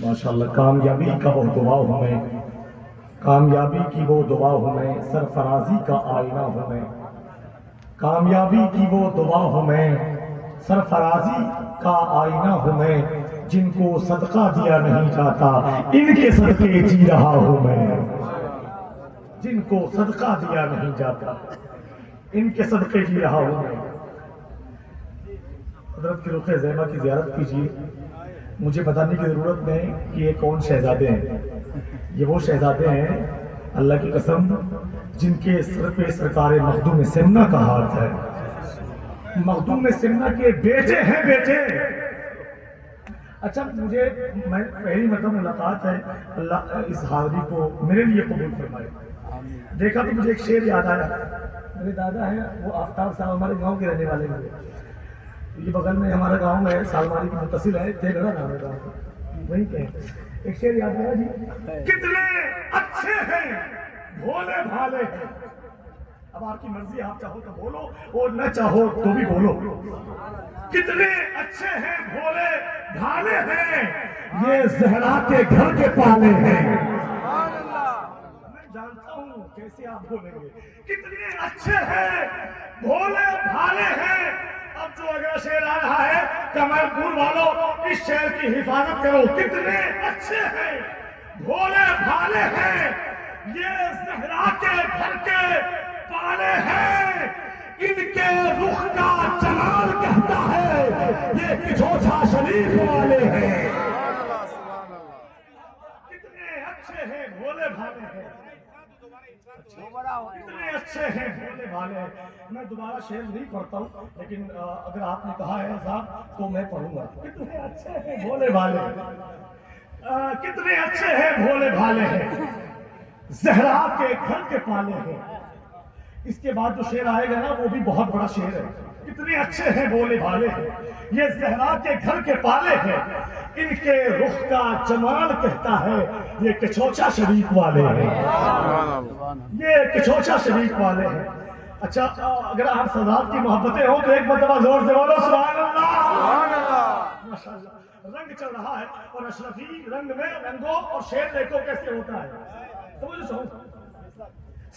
ماشاءاللہ کامیابی کا وہ دعا ہوں میں، کامیابی کی وہ دعا ہوں میں، سرفرازی کا آئینہ ہوں میں، کامیابی کی وہ دعا ہوں میں، سرفرازی کا آئینہ ہوں میں، جن کو صدقہ دیا نہیں جاتا ان کے صدقے جی رہا ہوں میں، جن کو صدقہ دیا نہیں جاتا ان کے صدقے جی رہا ہوں میں۔ حضرت کی رخ زیبا کی زیارت کیجیے، مجھے بتانے کی ضرورت نہیں کہ یہ کون شہزادے ہیں، یہ وہ شہزادے ہیں اللہ کی قسم جن کے سر پہ سرکار مخدوم سمنہ کا ہاتھ ہے، مخدوم سمنہ کے بیٹے ہیں بیٹے۔ اچھا مجھے میں پہلی مرتبہ ملاقات ہے، اللہ اس حاضری کو میرے لیے قبول فرمائے۔ دیکھا تو مجھے ایک شعر یاد آیا، میرے دادا ہیں وہ آفتاب صاحب ہمارے گاؤں کے رہنے والے ہیں، یہ بغل میں ہمارا گاؤں ہے، سالماری کی متصل ہے، تیگڑا نام ہے گاؤں کا، وہیں پہ ایک شعر یاد آیا جی، کتنے اچھے ہیں بھولے بھالے ہیں۔ اب آپ کی مرضی، آپ چاہو تو بولو اور نہ چاہو تو بھی بولو، کتنے اچھے ہیں بھولے بھالے ہیں، یہ زہرا کے گھر کے پالے ہیں۔ میں جانتا ہوں کیسے آپ بولیں گے، کتنے اچھے ہیں بھولے بھالے ہیں۔ اب جو اگلا شعر آ رہا ہے کمال پور والوں اس شعر کی حفاظت کرو، کتنے اچھے ہیں بھولے بھالے ہیں، یہ زہرا کے گھر کے پالے ہیں، ان کے رخ کا جمال کہتا ہے یہ کچھوچھا شریف والے ہیں۔ کتنے اچھے ہیں بھولے بھالے ہیں، اتنے اچھے ہیں بھولے بھالے ہیں۔ میں دوبارہ شعر نہیں پڑھتا ہوں، لیکن اگر آپ نے کہا ہے صاحب تو میں پڑھوں گا۔ کتنے اچھے ہیں بھولے بھالے ہیں، کتنے اچھے ہیں بھولے بھالے ہیں، زہرا کے گھر کے پالے ہیں۔ اس کے بعد جو شعر آئے گا نا وہ بھی بہت بڑا شعر ہے، کتنے اچھے ہیں بھولے بھالے ہیں، یہ زہرا کے گھر کے پالے ہیں، ان کے رخ کا جمال کہتا ہے یہ کچھوچا شریف والے ہیں، یہ کچھوچا شریف والے ہیں۔ اچھا اگر آپ سادات کی محبتیں ہوں تو ایک مرتبہ زور سے بولو سبحان اللہ۔ ماشاءاللہ رنگ چل رہا ہے، اور اشرفی رنگ میں رنگو اور شعر دیکھو کیسے ہوتا ہے۔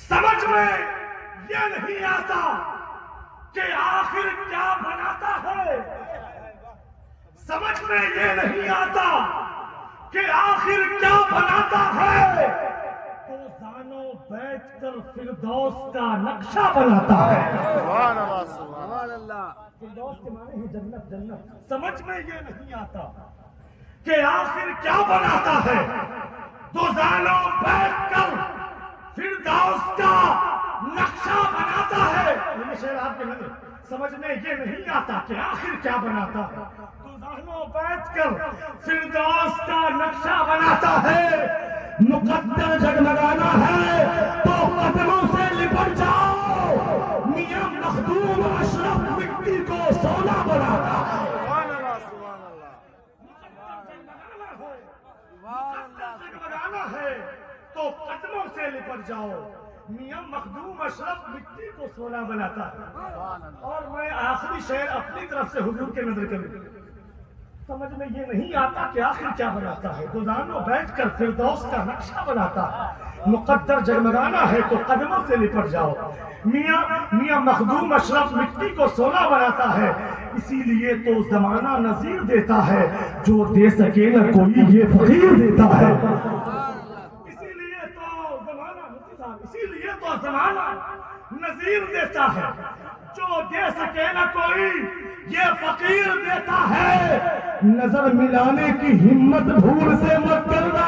سمجھ میں یہ نہیں آتا کہ آخر کیا بناتا ہے، سمجھ میں یہ نہیں آتا کہ آخر کیا بناتا ہے، تو زانوں بیٹھ کر فردوس کا نقشہ بناتا ہے۔ سبحان اللہ سبحان اللہ۔ فردوس کے معنی ہے جنت، جنت۔ سمجھ میں یہ نہیں آتا کہ آخر کیا بناتا ہے، تو زانوں بیٹھ کر فردوس کا نقشہ بناتا ہے۔ یہ شعر آپ کے لگے، سمجھ میں یہ نہیں آتا کہ آخر کیا بناتا ہے، تو ذہنوں بیٹھ کر فردوس کا نقشہ بناتا ہے۔ مقدر جگمگانا ہے تو قدموں سے لپٹ جاؤ، میاں مخدوم اشرف مٹی کو سونا بناتا ہے۔ سبحان اللہ سبحان اللہ جگمگانا ہے تو قدموں سے لپٹ جاؤ، میاں مخدوم اشرف مٹی کو سونا بناتا ہے۔ اور میں آخری شعر اپنی طرف سے حضور کے نظر کروں، سمجھ میں یہ نہیں آتا کہ آخر کیا بناتا ہے، گزاروں بیٹھ کر فردوس کا نقشہ بناتا ہے۔ مقدر جگمگانا ہے تو قدموں سے لپٹ جاؤ، میاں مخدوم اشرف مٹی کو سونا بناتا ہے۔ اسی لیے تو زمانہ نظیر دیتا ہے، جو دے سکے نہ کوئی یہ فقیر دیتا ہے۔ اسی لیے تو زمانہ نظیر دیتا ہے، جو دے سکے نہ کوئی یہ فقیر دیتا ہے۔ نظر ملانے کی ہمت بھول سے مت کرنا،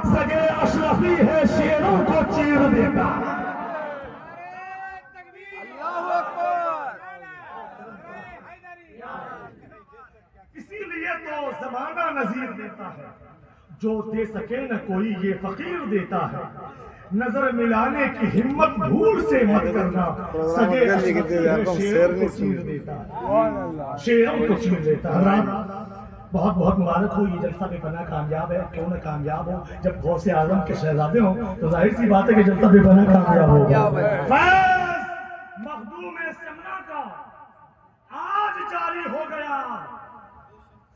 سگے اشرفی ہے شیروں کو چیر دیتا۔ اللہ اکبر۔ اسی لیے تو زمانہ نظیر دیتا ہے، جو دے سکے نہ کوئی یہ فقیر دیتا ہے۔ نظر ملانے کی ہمت بھول سے مت کرنا، سگے اشرفی ہے شیروں کو چیر دیتا ہے، شیروں کو چیر دیتا ہے۔ بہت بہت مبارک ہو، یہ جلسہ بے پناہ کامیاب ہے۔ کیوں نہ کامیاب ہو، جب غوث اعظم کے شہزادے ہوں تو ظاہر سی بات ہے کہ جلسہ بے پناہ کامیاب ہوگا۔ فیض مخدوم سمنہ کا آج جاری ہو گیا،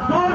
100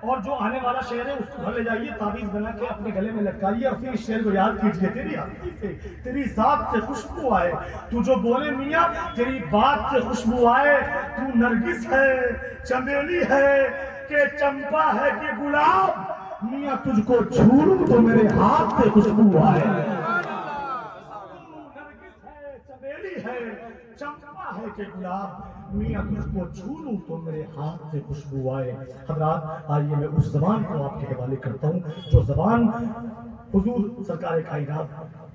اور جو آنے والا شعر ہے اس کو گھر لے جائیے, تعویذ بنا کے اپنے گلے میں لٹکائیے اور پھر اس شعر کو یاد کیجیے. تیری ہستی سے, تیری ذات سے خوشبو آئے, تو جو بولے میاں تیری بات سے خوشبو آئے. تو نرگس ہے, چمیلی ہے کہ چمپا ہے کہ گلاب, میاں تجھ کو چھو لوں تو میرے ہاتھ سے خوشبو آئے. نرگس ہے, چمیلی ہے, چمپا ہے کہ گلاب, میاں تجھ کو چھو لوں تو میرے ہاتھ سے خوشبو آئے. حضرات آئیے میں اس زبان کو آپ کے حوالے کرتا ہوں جو زبان حضور سرکار کائنات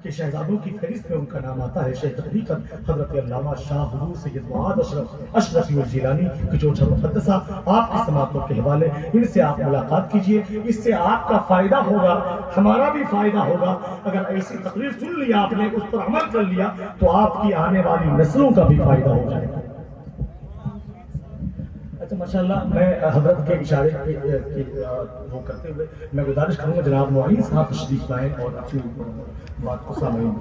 کے شہزادوں کی فہرست میں ان کا نام آتا ہے. شیخ حقیقت حضرت علامہ شاہ حضور سید معاذ اشرفی الجیلانی کی جو مقدسہ آپ کی سماعتوں کے حوالے, ان سے آپ ملاقات کیجئے. اس سے آپ کا فائدہ ہوگا, ہمارا بھی فائدہ ہوگا. اگر ایسی تقریر سن لیا آپ نے, اس پر عمل کر لیا, تو آپ کی آنے والی نسلوں کا بھی فائدہ ہو جائے گا. اچھا ماشاءاللہ, میں حضرت کے اشارے وہ کرتے ہوئے میں گزارش کروں گا جناب معین صاحب تشریف لائیں اور اپنی بات کو سامعین